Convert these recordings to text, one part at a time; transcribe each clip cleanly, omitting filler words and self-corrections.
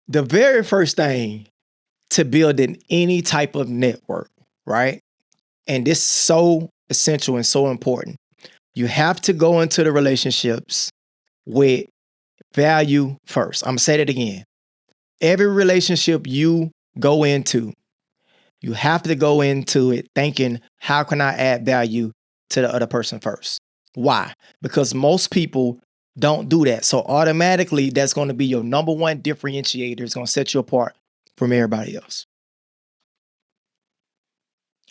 The very first thing to building any type of network, right? And this is so essential and so important. You have to go into the relationships with value first. I'm gonna say that again. Every relationship you go into, you have to go into it thinking, how can I add value to the other person first? Why? Because most people don't do that. So automatically, that's going to be your number one differentiator. It's going to set you apart from everybody else.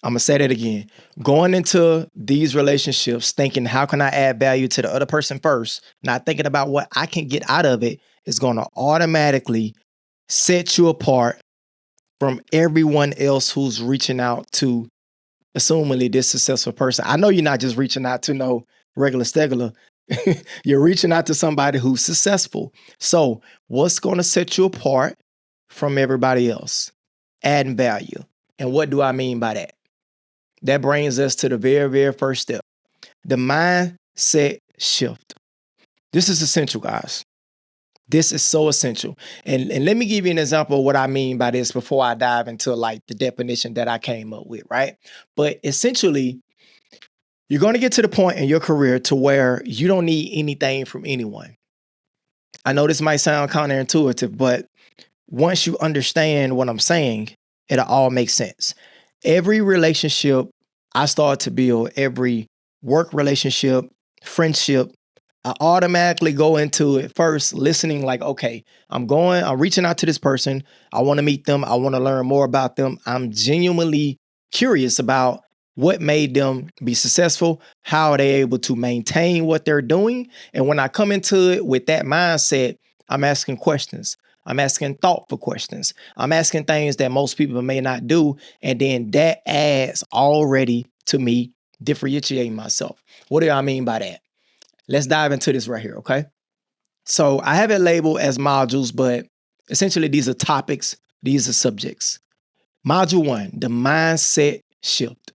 I'm going to say that again. Going into these relationships thinking, how can I add value to the other person first? Not thinking about what I can get out of it is going to automatically set you apart from everyone else who's reaching out to assumingly this successful person. I know you're not just reaching out to no regular stegular. You're reaching out to somebody who's successful. So what's going to set you apart from everybody else? Adding value. And what do I mean by that? That brings us to the very, very first step. The mindset shift. This is essential, guys. This is so essential. And let me give you an example of what I mean by this before I dive into like the definition that I came up with, right? But essentially, you're going to get to the point in your career to where you don't need anything from anyone. I know this might sound counterintuitive, but once you understand what I'm saying, it'll all make sense. Every relationship I start to build, every work relationship, friendship, I automatically go into it first listening like, okay, I'm reaching out to this person. I want to meet them. I want to learn more about them. I'm genuinely curious about what made them be successful. How are they able to maintain what they're doing? And when I come into it with that mindset, I'm asking questions. I'm asking thoughtful questions. I'm asking things that most people may not do. And then that adds already to me differentiating myself. What do I mean by that? Let's dive into this right here, okay? So I have it labeled as modules, but essentially these are topics, these are subjects. Module 1, the mindset shift.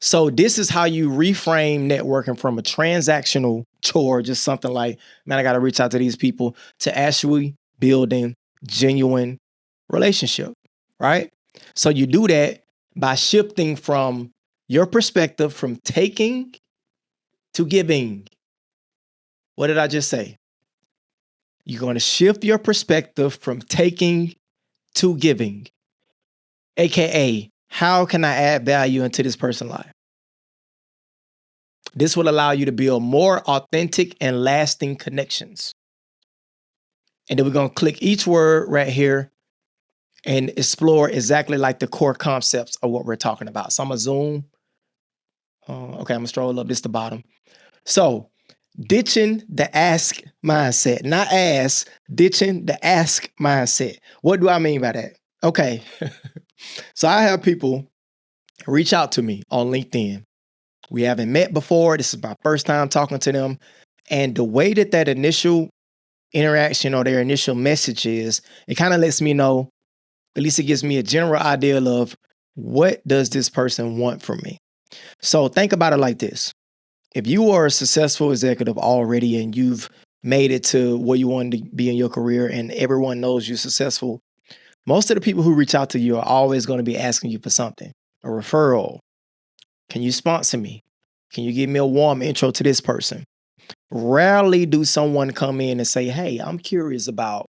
So this is how you reframe networking from a transactional chore, just something like, man, I got to reach out to these people, to actually building genuine relationship, right? So you do that by shifting from your perspective from taking to giving. What did I just say? You're going to shift your perspective from taking to giving, AKA, how can I add value into this person's life? This will allow you to build more authentic and lasting connections. And then we're going to click each word right here and explore exactly like the core concepts of what we're talking about. So I'm going to zoom. Okay, I'm going to stroll up. This is the bottom. So ditching the ask mindset, not ask, ditching the ask mindset. What do I mean by that? Okay. So I have people reach out to me on LinkedIn. We haven't met before. This is my first time talking to them. And the way that initial interaction or their initial message is, it kind of lets me know, at least it gives me a general idea of what does this person want from me. So think about it like this. If you are a successful executive already and you've made it to where you want to be in your career and everyone knows you're successful, most of the people who reach out to you are always going to be asking you for something, a referral. Can you sponsor me? Can you give me a warm intro to this person? Rarely do someone come in and say, hey, I'm curious about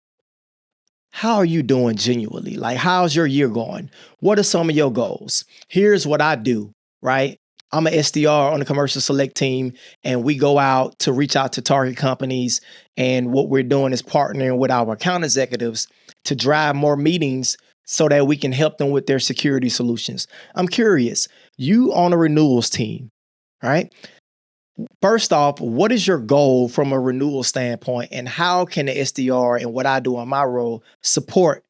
how are you doing genuinely? Like, how's your year going? What are some of your goals? Here's what I do, right? I'm an SDR on the commercial select team, and we go out to reach out to target companies. And what we're doing is partnering with our account executives to drive more meetings so that we can help them with their security solutions. I'm curious, you on a renewals team, right? First off, what is your goal from a renewal standpoint, and how can the SDR and what I do on my role support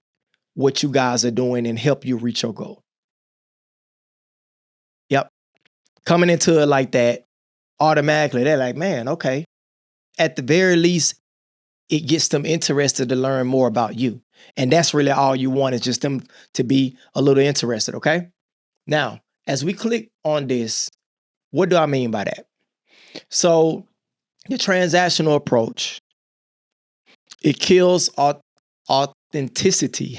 what you guys are doing and help you reach your goal? Yep. Coming into it like that, automatically, they're like, man, okay. At the very least, it gets them interested to learn more about you. And that's really all you want, is just them to be a little interested, okay? Now, as we click on this, what do I mean by that? So the transactional approach, it kills authenticity.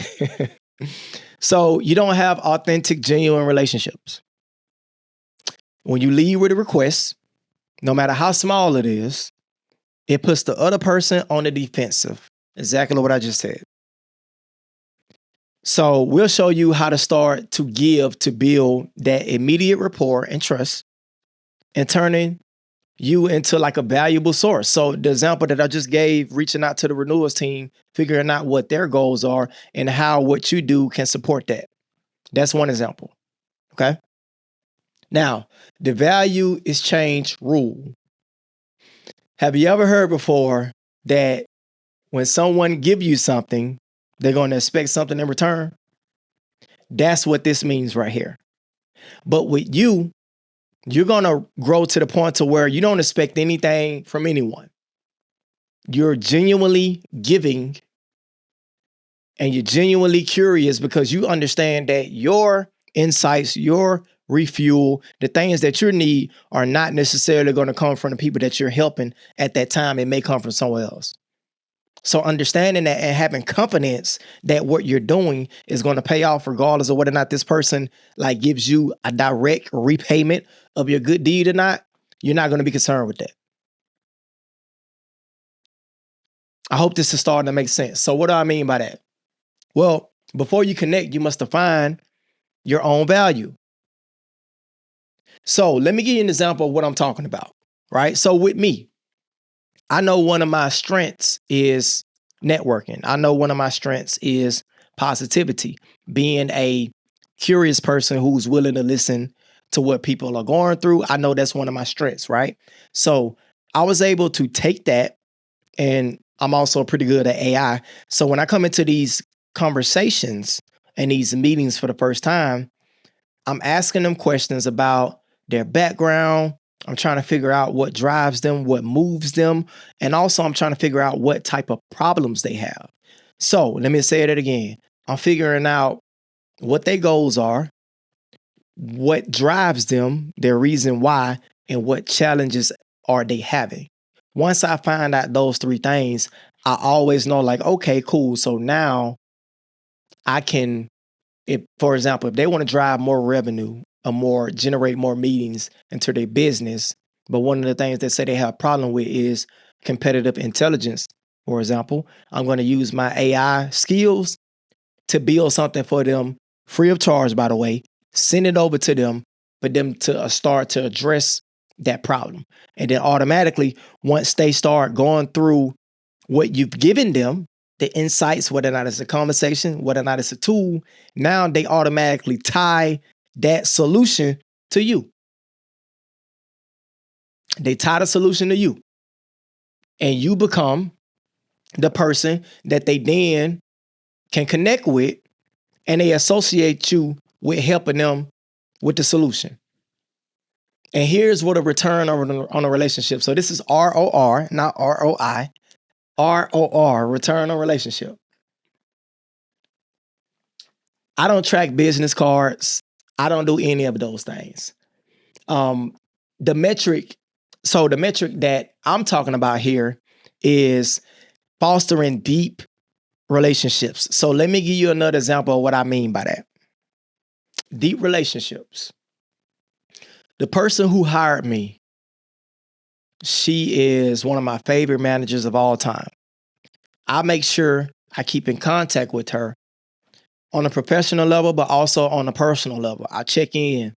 So you don't have authentic, genuine relationships. When you lead with a request, no matter how small it is, it puts the other person on the defensive. Exactly what I just said. So we'll show you how to start to give to build that immediate rapport and trust and turning you into like a valuable source. So the example that I just gave, reaching out to the renewals team, figuring out what their goals are and how what you do can support that. That's one example. Okay. Now, the value is change rule. Have you ever heard before that when someone give you something, they're going to expect something in return? That's what this means right here. But with you, you're going to grow to the point to where you don't expect anything from anyone. You're genuinely giving and you're genuinely curious because you understand that your insights, your refuel, the things that you need are not necessarily going to come from the people that you're helping at that time. It may come from somewhere else. So understanding that and having confidence that what you're doing is going to pay off regardless of whether or not this person like gives you a direct repayment of your good deed or not, you're not going to be concerned with that. I hope this is starting to make sense. So what do I mean by that? Well, before you connect, you must define your own value. So let me give you an example of what I'm talking about, right? So with me, I know one of my strengths is networking. I know one of my strengths is positivity, being a curious person who's willing to listen to what people are going through. I know that's one of my strengths, right? So I was able to take that, and I'm also pretty good at AI. So when I come into these conversations and these meetings for the first time, I'm asking them questions about their background. I'm trying to figure out what drives them, what moves them, and also I'm trying to figure out what type of problems they have. So let me say that again. I'm figuring out what their goals are, what drives them, their reason why, and what challenges are they having. Once I find out those three things, I always know like, okay, cool. So now I can, if, for example, if they want to drive more revenue or more, generate more meetings into their business, but one of the things they say they have a problem with is competitive intelligence, for example, I'm going to use my AI skills to build something for them free of charge, by the way, send it over to them for them to start to address that problem. And then automatically, once they start going through what you've given them, the insights, whether or not it's a conversation, whether or not it's a tool, now they automatically tie that solution to you. They tie the solution to you. And you become the person that they then can connect with, and they associate you with helping them with the solution. And here's what a return on a relationship. So this is ROR, not ROI. ROR, return on relationship. I don't track business cards. I don't do any of those things. The metric, so the metric that I'm talking about here is fostering deep relationships. So let me give you another example of what I mean by that. Deep relationships. The person who hired me, she is one of my favorite managers of all time. I make sure I keep in contact with her on a professional level, but also on a personal level. I check in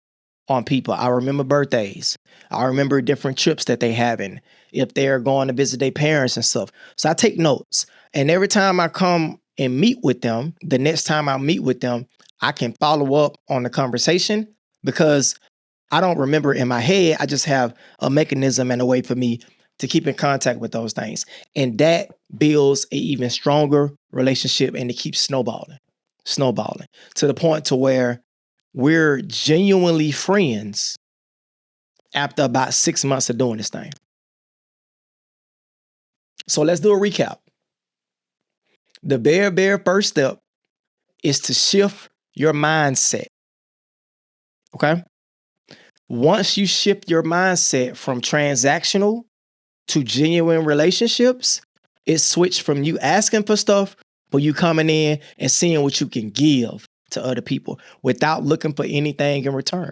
on people. I remember birthdays. I remember different trips that they having, if they're going to visit their parents and stuff. So I take notes. And every time I come and meet with them, the next time I meet with them, I can follow up on the conversation because I don't remember in my head. I just have a mechanism and a way for me to keep in contact with those things. And that builds an even stronger relationship, and it keeps snowballing to the point to where we're genuinely friends after about 6 months of doing this thing. So let's do a recap. The very first step is to shift your mindset. Okay? Once you shift your mindset from transactional to genuine relationships, it switched from you asking for stuff for you coming in and seeing what you can give to other people without looking for anything in return.